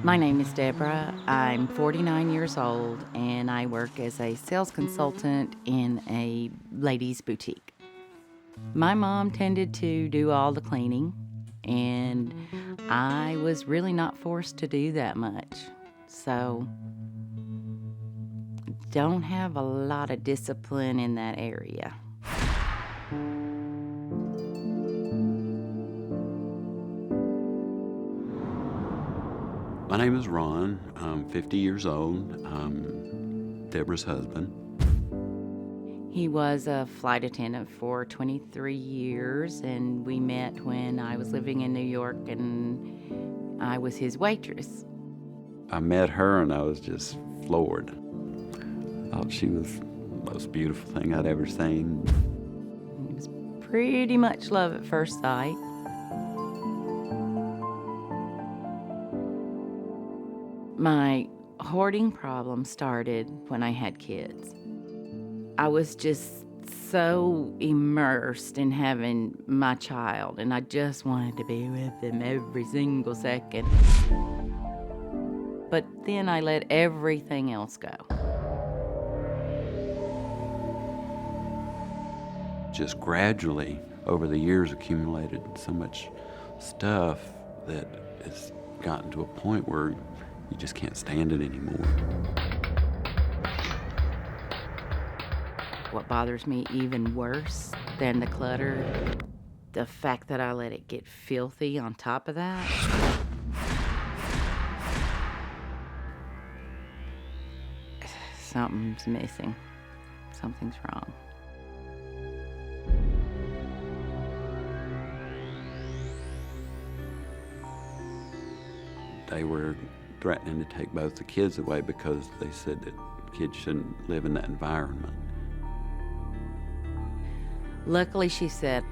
My name is Deborah. I'm 49 years old and I work as a sales consultant in a ladies' boutique. My mom tended to do all the cleaning, and I was really not forced to do that much. So, don't have a lot of discipline in that area. My name is Ron. I'm 50 years old. I'm Deborah's husband. He was a flight attendant for 23 years, and we met when I was living in New York and I was his waitress. I met her and I was just floored. I thought she was the most beautiful thing I'd ever seen. It was pretty much love at first sight. My hoarding problem started when I had kids. I was just so immersed in having my child, and I just wanted to be with him every single second. But then I let everything else go. Just gradually, over the years, accumulated so much stuff that it's gotten to a point where you just can't stand it anymore. What bothers me even worse than the clutter, the fact that I let it get filthy on top of that. Something's missing. Something's wrong. They were threatening to take both the kids away because they said that kids shouldn't live in that environment. Luckily, she said,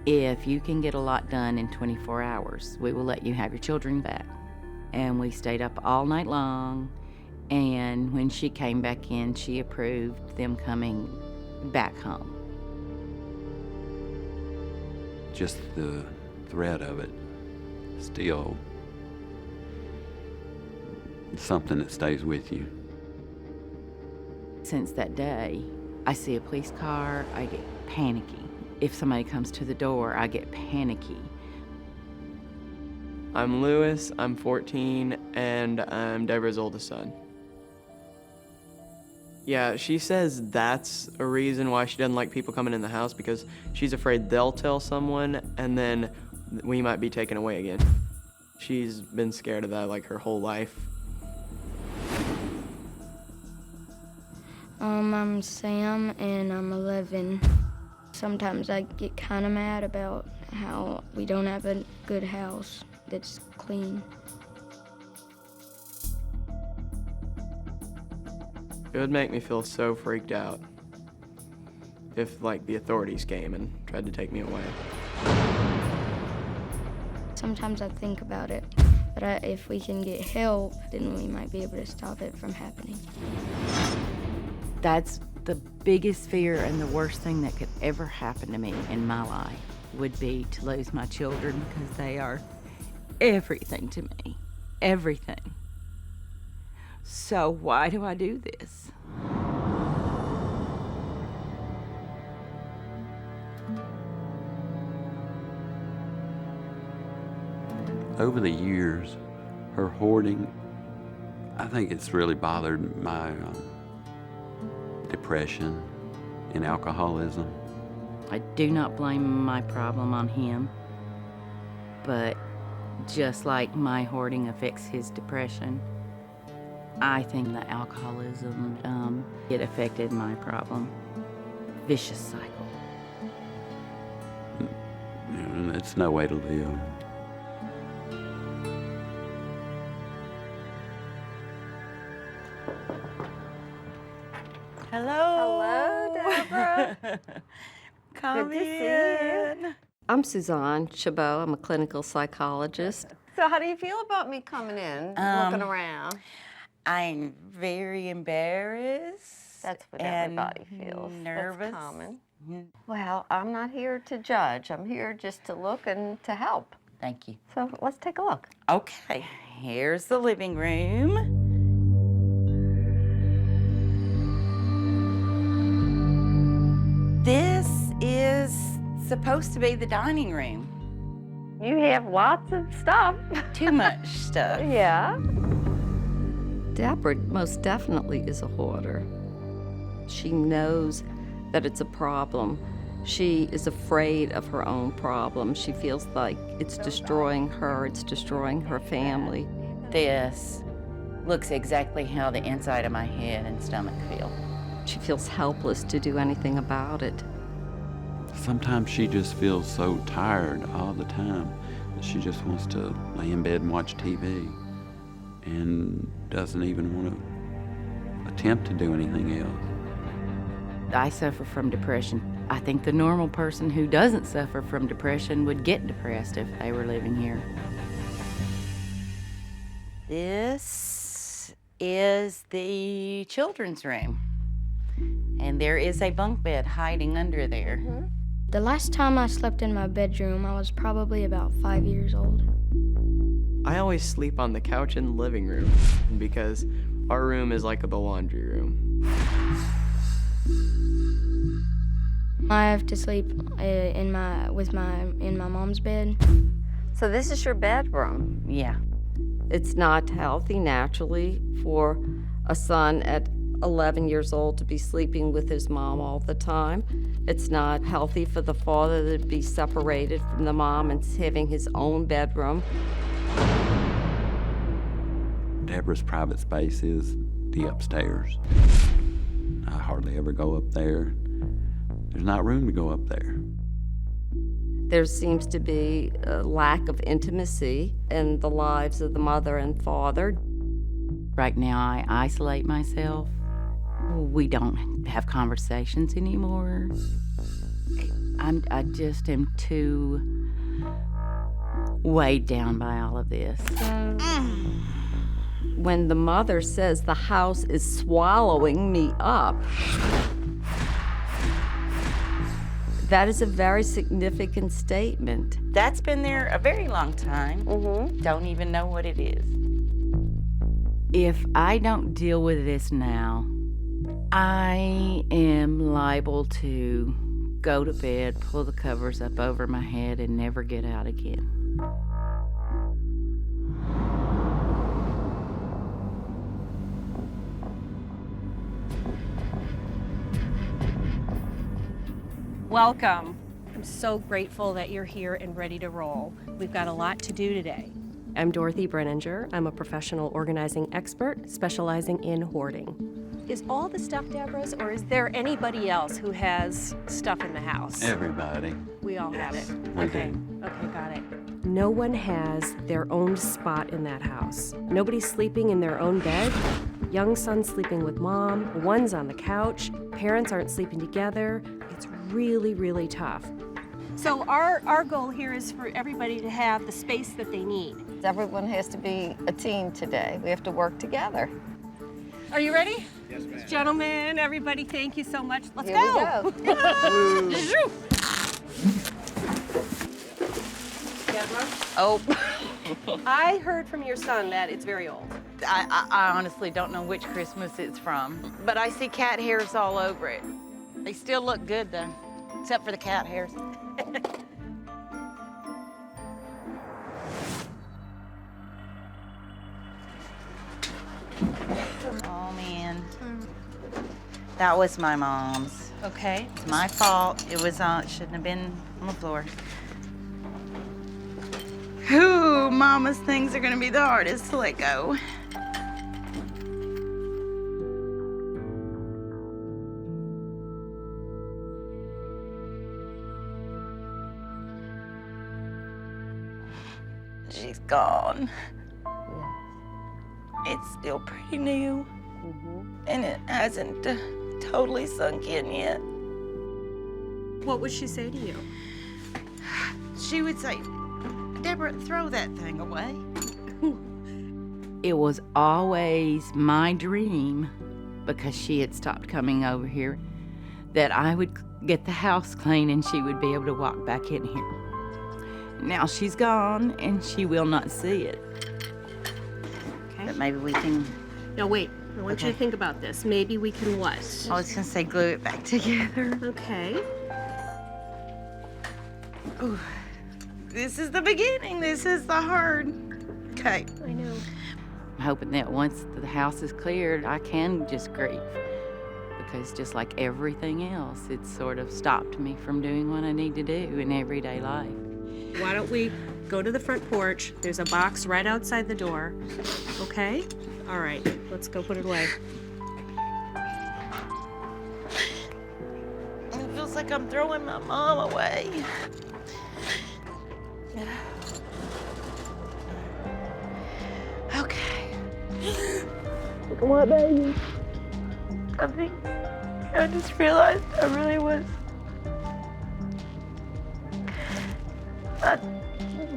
if you can get a lot done in 24 hours, we will let you have your children back. And we stayed up all night long, and when she came back in, she approved them coming back home. Just the threat of it still something that stays with you. Since that day, I see a police car, I get panicky. If somebody comes to the door, I get panicky. I'm Lewis, I'm 14, and I'm Deborah's oldest son. Yeah, she says that's a reason why she doesn't like people coming in the house, because she's afraid they'll tell someone and then we might be taken away again. She's been scared of that like her whole life. I'm Sam, and I'm 11. Sometimes I get kind of mad about how we don't have a good house that's clean. It would make me feel so freaked out if, like, the authorities came and tried to take me away. Sometimes I think about it, but if we can get help, then we might be able to stop it from happening. That's the biggest fear and the worst thing that could ever happen to me in my life would be to lose my children, because they are everything to me. Everything. So why do I do this? Over the years, her hoarding, I think it's really bothered my depression and alcoholism. I do not blame my problem on him, but just like my hoarding affects his depression, I think the alcoholism, it affected my problem. Vicious cycle. It's no way to live. Hello. Hello, Deborah. Come Good to see in. I'm Suzanne Chabot. I'm a clinical psychologist. So how do you feel about me coming in, looking around? I'm very embarrassed. That's what and everybody feels. nervous. That's common. Well, I'm not here to judge. I'm here just to look and to help. Thank you. So let's take a look. Okay, here's the living room. This is supposed to be the dining room. You have lots of stuff. Too much stuff. Yeah. Deborah most definitely is a hoarder. She knows that it's a problem. She is afraid of her own problem. She feels like it's destroying her, it's destroying her family. This looks exactly how the inside of my head and stomach feel. She feels helpless to do anything about it. Sometimes she just feels so tired all the time that she just wants to lay in bed and watch TV and doesn't even want to attempt to do anything else. I suffer from depression. I think the normal person who doesn't suffer from depression would get depressed if they were living here. This is the children's room. And there is a bunk bed hiding under there. The last time I slept in my bedroom, I was probably about 5 years old. I always sleep on the couch in the living room because our room is like the laundry room. I have to sleep in my mom's bed. So this is your bedroom. Yeah. It's not healthy naturally for a son at 11 years old to be sleeping with his mom all the time. It's not healthy for the father to be separated from the mom and having his own bedroom. Deborah's private space is the upstairs. I hardly ever go up there. There's not room to go up there. There seems to be a lack of intimacy in the lives of the mother and father. Right now, I isolate myself. We don't have conversations anymore. I just am too weighed down by all of this. When the mother says the house is swallowing me up, that is a very significant statement. That's been there a very long time. Don't even know what it is. If I don't deal with this now, I am liable to go to bed, pull the covers up over my head, and never get out again. Welcome. I'm so grateful that you're here and ready to roll. We've got a lot to do today. I'm Dorothy Brenninger. I'm a professional organizing expert specializing in hoarding. Is all the stuff Deborah's, or is there anybody else who has stuff in the house? Everybody. We all have it. we Okay. do. Okay, got it. No one has their own spot in that house. Nobody's sleeping in their own bed. Young son's sleeping with mom, one's on the couch, parents aren't sleeping together. It's really, really tough. So our goal here is for everybody to have the space that they need. Everyone has to be a team today. We have to work together. Are you ready? Yes, ma'am. Gentlemen, everybody, thank you so much. Let's Here go. we go. Oh, I heard from your son that it's very old. I honestly don't know which Christmas it's from, but I see cat hairs all over it. They still look good though, except for the cat hairs. Oh man, that was my mom's. Okay. It's my fault. It shouldn't have been on the floor. Ooh, Mama's things are gonna be the hardest to let go. She's gone. It's still pretty new, and it hasn't totally sunk in yet. What would she say to you? She would say, Deborah, throw that thing away. It was always my dream, because she had stopped coming over here, that I would get the house clean and she would be able to walk back in here. Now she's gone and she will not see it. but maybe we can, Now wait, I want you to think about this. Maybe we can what? I was gonna say glue it back together. Okay. Ooh, this is the beginning. This is the hard. Okay. I know. I'm hoping that once the house is cleared, I can just grieve. Because just like everything else, it's sort of stopped me from doing what I need to do in everyday life. Why don't we go to the front porch? There's a box right outside the door. Okay? All right, let's go put it away. It feels like I'm throwing my mom away. Okay. What, baby? I just realized I really was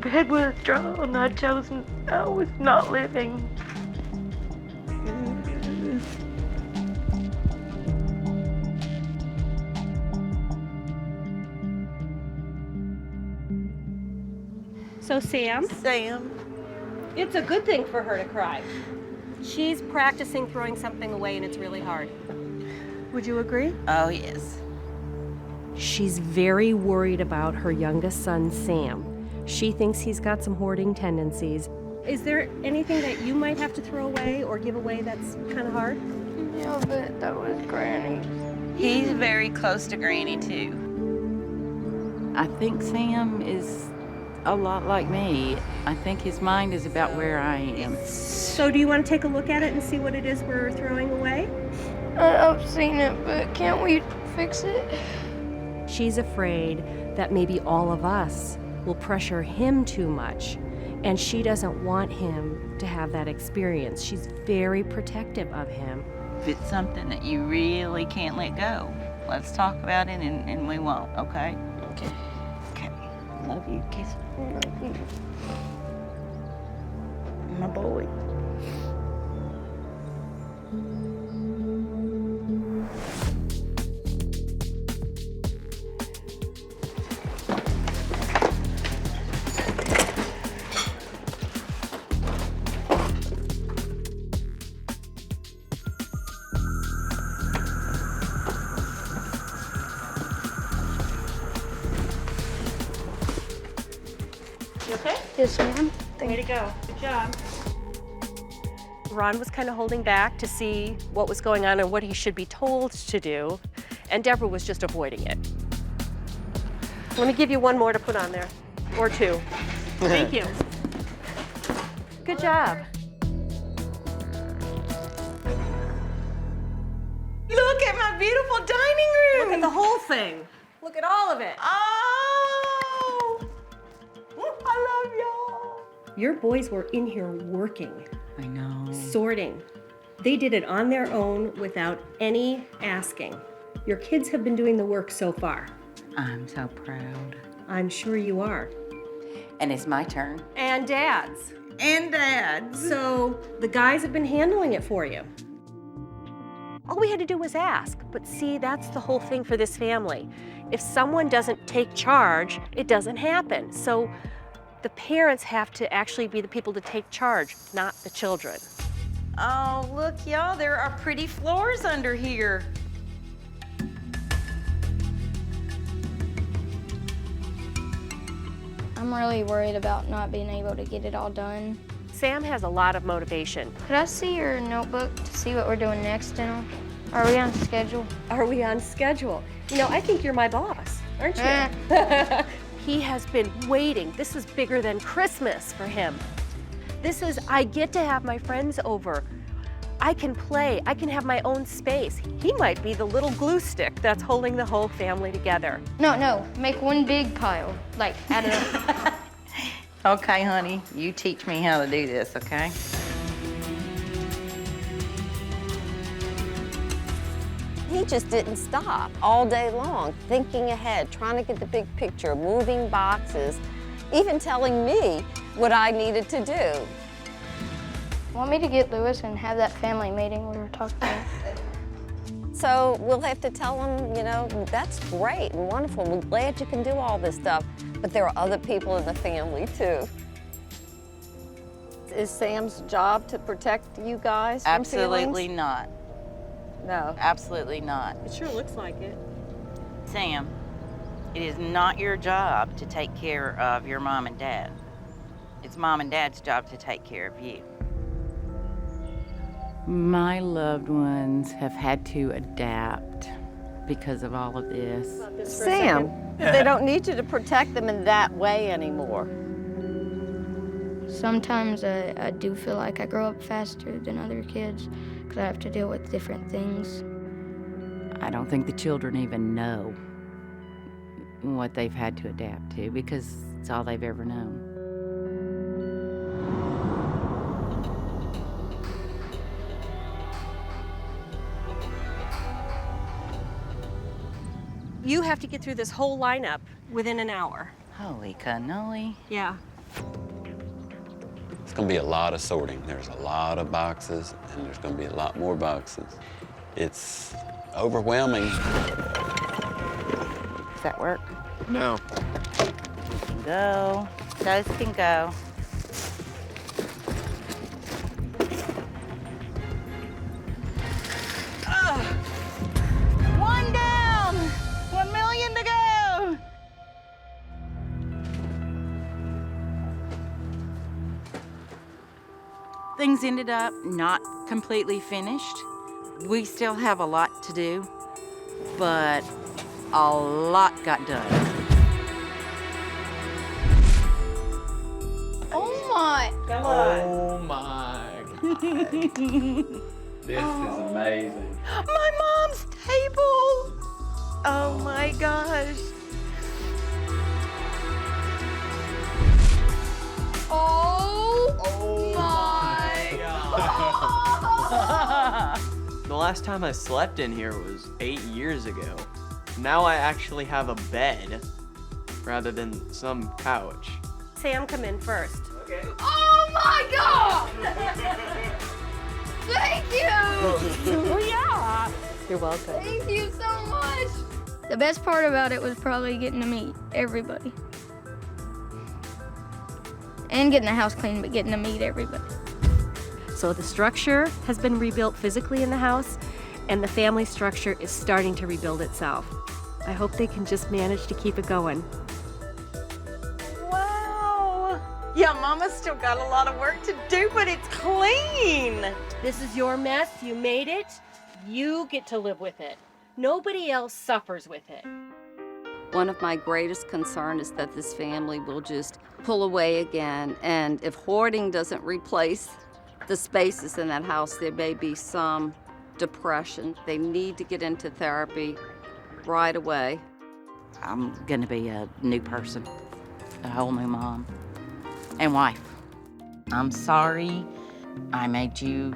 bed withdrawal. I was not living. So Sam, it's a good thing for her to cry. She's practicing throwing something away and it's really hard. Would you agree? Oh, yes. She's very worried about her youngest son, Sam. She thinks he's got some hoarding tendencies. Is there anything that you might have to throw away or give away that's kind of hard? Yeah, but that was Granny. He's very close to Granny, too. I think Sam is a lot like me. I think his mind is about where I am. So do you want to take a look at it and see what it is we're throwing away? I've seen it, but can't we fix it? She's afraid that maybe all of us will pressure him too much, and she doesn't want him to have that experience. She's very protective of him. If it's something that you really can't let go, let's talk about it and we won't, okay? Okay. Okay. Love you. Kiss. My boy. You okay? Yes, ma'am. Way to go. Good job. Ron was kind of holding back to see what was going on and what he should be told to do, and Deborah was just avoiding it. Let me give you one more to put on there, or two. Thank you. Good job. Look at my beautiful dining room. Look at the whole thing. Look at all of it. Oh, I love y'all. Your boys were in here working, I know. sorting. They did it on their own without any asking. Your kids have been doing the work so far. I'm so proud. I'm sure you are. And it's my turn. And Dad's. And Dad's. So the guys have been handling it for you. All we had to do was ask. But see, that's the whole thing for this family. If someone doesn't take charge, it doesn't happen. So the parents have to actually be the people to take charge, not the children. Oh, look, y'all, there are pretty floors under here. I'm really worried about not being able to get it all done. Sam has a lot of motivation. Could I see your notebook to see what we're doing next, and are we on schedule? Are we on schedule? You know, I think you're my boss, aren't you? He has been waiting. This is bigger than Christmas for him. This is, I get to have my friends over. I can play, I can have my own space. He might be the little glue stick that's holding the whole family together. No, make one big pile, like add it up. Okay, honey, you teach me how to do this, okay? He just didn't stop all day long, thinking ahead, trying to get the big picture, moving boxes, even telling me what I needed to do. Want me to get Lewis and have that family meeting we were talking about? So we'll have to tell him, you know, that's great and wonderful. We're glad you can do all this stuff, but there are other people in the family too. Is Sam's job to protect you guys from Absolutely feelings? not. No. Absolutely not. It sure looks like it. Sam, it is not your job to take care of your mom and dad. It's mom and dad's job to take care of you. My loved ones have had to adapt because of all of this. Sam, they don't need you to protect them in that way anymore. Sometimes I do feel like I grow up faster than other kids because I have to deal with different things. I don't think the children even know what they've had to adapt to because it's all they've ever known. You have to get through this whole lineup within an hour. Holy cannoli. Yeah. It's going to be a lot of sorting. There's a lot of boxes, and there's going to be a lot more boxes. It's overwhelming. Does that work? No. Can go. Those can go. One down. 1 million to go. Things ended up not completely finished. We still have a lot to do, but a lot got done. Oh my! Oh my God. This is amazing. My mom's table! Oh my gosh. Oh my God! The last time I slept in here was 8 years ago. Now I actually have a bed rather than some couch. Sam, come in first. Oh my God! Thank you! Oh, yeah. You're welcome. Thank you so much! The best part about it was probably getting to meet everybody. And getting the house clean, but getting to meet everybody. So the structure has been rebuilt physically in the house, and the family structure is starting to rebuild itself. I hope they can just manage to keep it going. Wow. Yeah, Mama's still got a lot of work to do, but it's clean. This is your mess. You made it. You get to live with it. Nobody else suffers with it. One of my greatest concerns is that this family will just pull away again, and if hoarding doesn't replace the spaces in that house, there may be some depression. They need to get into therapy right away. I'm gonna be a new person, a whole new mom and wife. I'm sorry I made you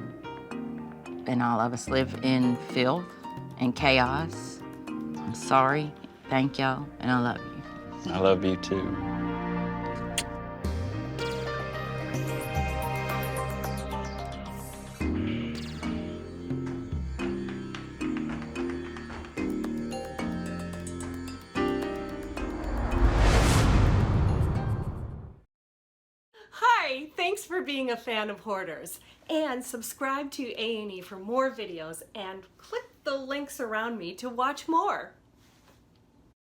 and all of us live in filth and chaos. I'm sorry. Thank y'all, and I love you. I love you too. Hi, thanks for being a fan of Hoarders. And subscribe to A&E for more videos and click the links around me to watch more.